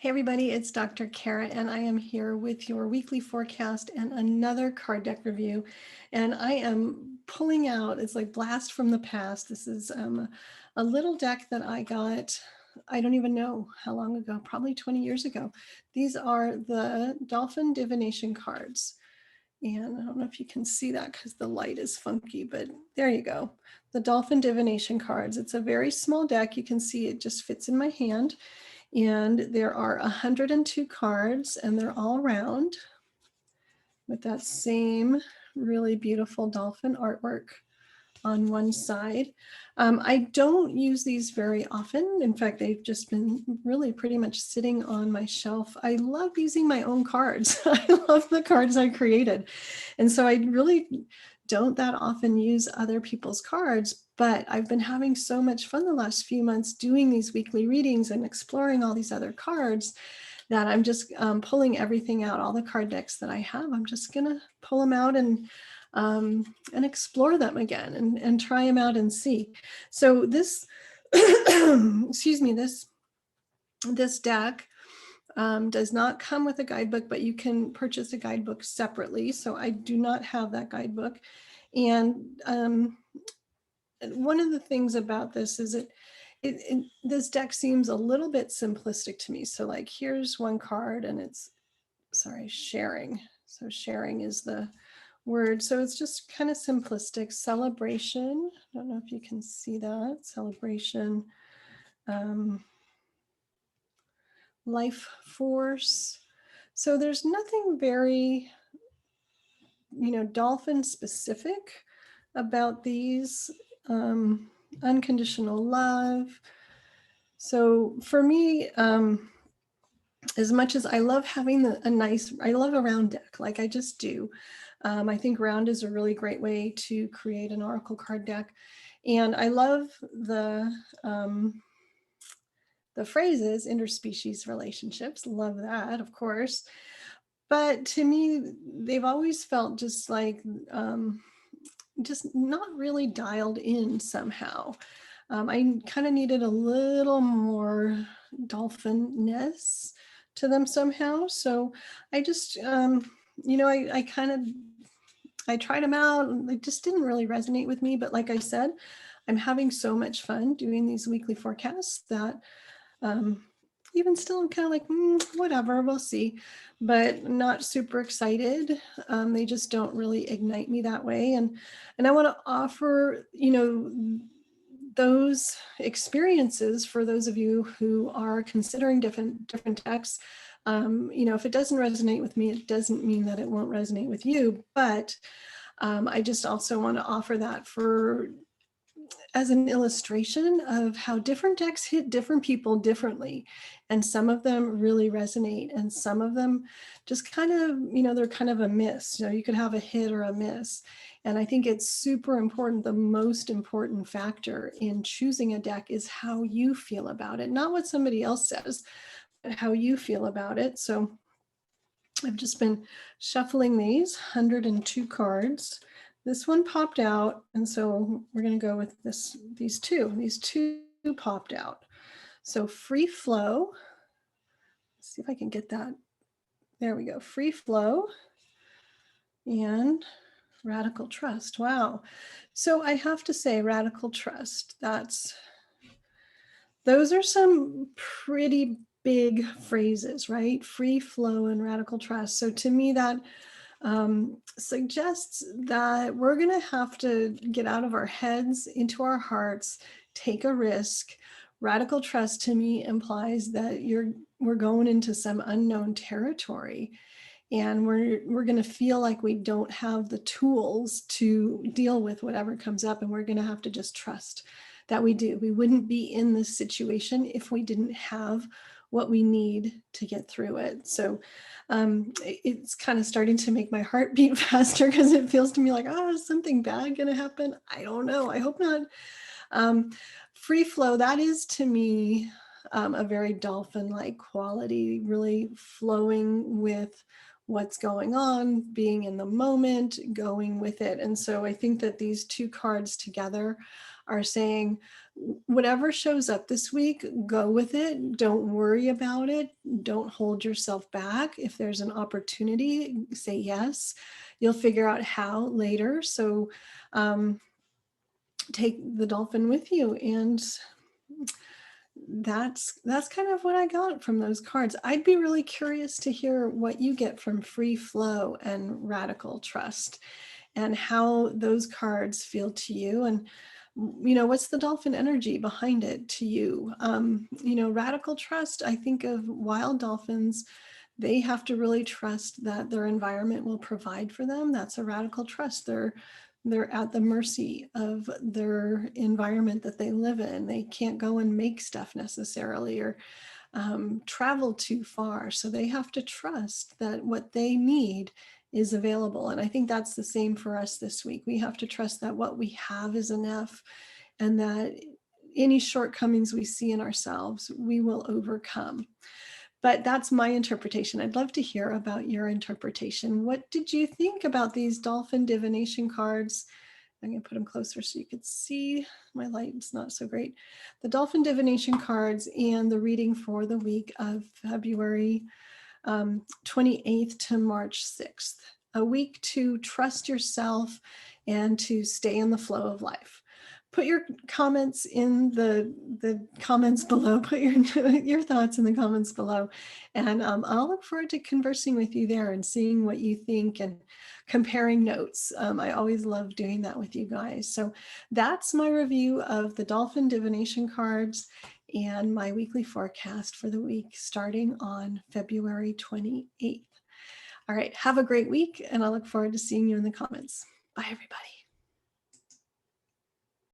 Hey everybody, it's Dr. Kara and I am here with your weekly forecast and another card deck review. And I am pulling out, it's like blast from the past. This is a little deck that I got, I don't even know how long ago, probably 20 years ago. These are the Dolphin Divination cards. And I don't know if you can see that because the light is funky, but there you go. The Dolphin Divination cards. It's a very small deck. You can see it just fits in my hand. And there are 102 cards and they're all round with that same really beautiful dolphin artwork on one side. I don't use these very often. In fact, they've just been really pretty much sitting on my shelf. I love using my own cards. I love the cards I created. And so I really don't that often use other people's cards, but I've been having so much fun the last few months doing these weekly readings and exploring all these other cards that I'm just pulling everything out, all the card decks that I have. I'm just gonna pull them out and explore them again and try them out and see. So this, excuse me, this deck does not come with a guidebook, but you can purchase a guidebook separately. So I do not have that guidebook. And one of the things about this is this deck seems a little bit simplistic to me. So like, here's one card and it's, sorry, sharing. So sharing is the word. So it's just kind of simplistic. Celebration. I don't know if you can see that. Celebration. Life force. So there's nothing very, dolphin specific about these. Unconditional love. So for me, as much as I love having I love a round deck, like I just do. I think round is a really great way to create an oracle card deck. And I love the phrases, interspecies relationships, love that, of course. But to me, they've always felt just like, just not really dialed in somehow. I kind of needed a little more dolphin-ness to them somehow. So I just, I kind of, I tried them out and they just didn't really resonate with me. But like I said, I'm having so much fun doing these weekly forecasts that even still I'm kind of like, whatever, we'll see, but not super excited. They just don't really ignite me that way. And I want to offer, those experiences for those of you who are considering different texts. If it doesn't resonate with me, it doesn't mean that it won't resonate with you, but I just also want to offer that as an illustration of how different decks hit different people differently. And some of them really resonate and some of them just kind of, they're kind of a miss. You could have a hit or a miss. And I think it's super important. The most important factor in choosing a deck is how you feel about it, not what somebody else says, but how you feel about it. So I've just been shuffling these 102 cards. This one popped out, and so we're going to go with these two. These two popped out. So free flow. Let's see if I can get that. There we go. Free flow and radical trust. Wow. So I have to say, radical trust. Those are some pretty big phrases, right? Free flow and radical trust. So to me, that suggests that we're going to have to get out of our heads into our hearts, take a risk. Radical trust to me implies that we're going into some unknown territory, and we're going to feel like we don't have the tools to deal with whatever comes up, and we're going to have to just trust that we do. We wouldn't be in this situation if we didn't have what we need to get through it. So it's kind of starting to make my heart beat faster because it feels to me like, oh, is something bad going to happen? I don't know. I hope not. Free flow, that is to me a very dolphin-like quality, really flowing with what's going on, being in the moment, going with it. And so I think that these two cards together are saying, whatever shows up this week, go with it. Don't worry about it. Don't hold yourself back. If there's an opportunity, say yes. You'll figure out how later. So take the dolphin with you. And that's kind of what I got from those cards. I'd be really curious to hear what you get from free flow and radical trust, and how those cards feel to you. And what's the dolphin energy behind it to you? Radical trust, I think of wild dolphins. They have to really trust that their environment will provide for them. That's a radical trust. They're at the mercy of their environment that they live in. They can't go and make stuff necessarily, or travel too far. So they have to trust that what they need is available. And I think that's the same for us this week. We have to trust that what we have is enough, and that any shortcomings we see in ourselves, we will overcome. But that's my interpretation. I'd love to hear about your interpretation. What did you think about these dolphin divination cards? I'm going to put them closer so you could see. My light's not so great. The dolphin divination cards and the reading for the week of February 28th to March 6th. A week to trust yourself and to stay in the flow of life. Put your comments in the comments below. Put your thoughts in the comments below. And I'll look forward to conversing with you there and seeing what you think and comparing notes. I always love doing that with you guys. So that's my review of the Dolphin Divination cards and my weekly forecast for the week starting on February 28th. All right, have a great week, and I look forward to seeing you in the comments. Bye, everybody.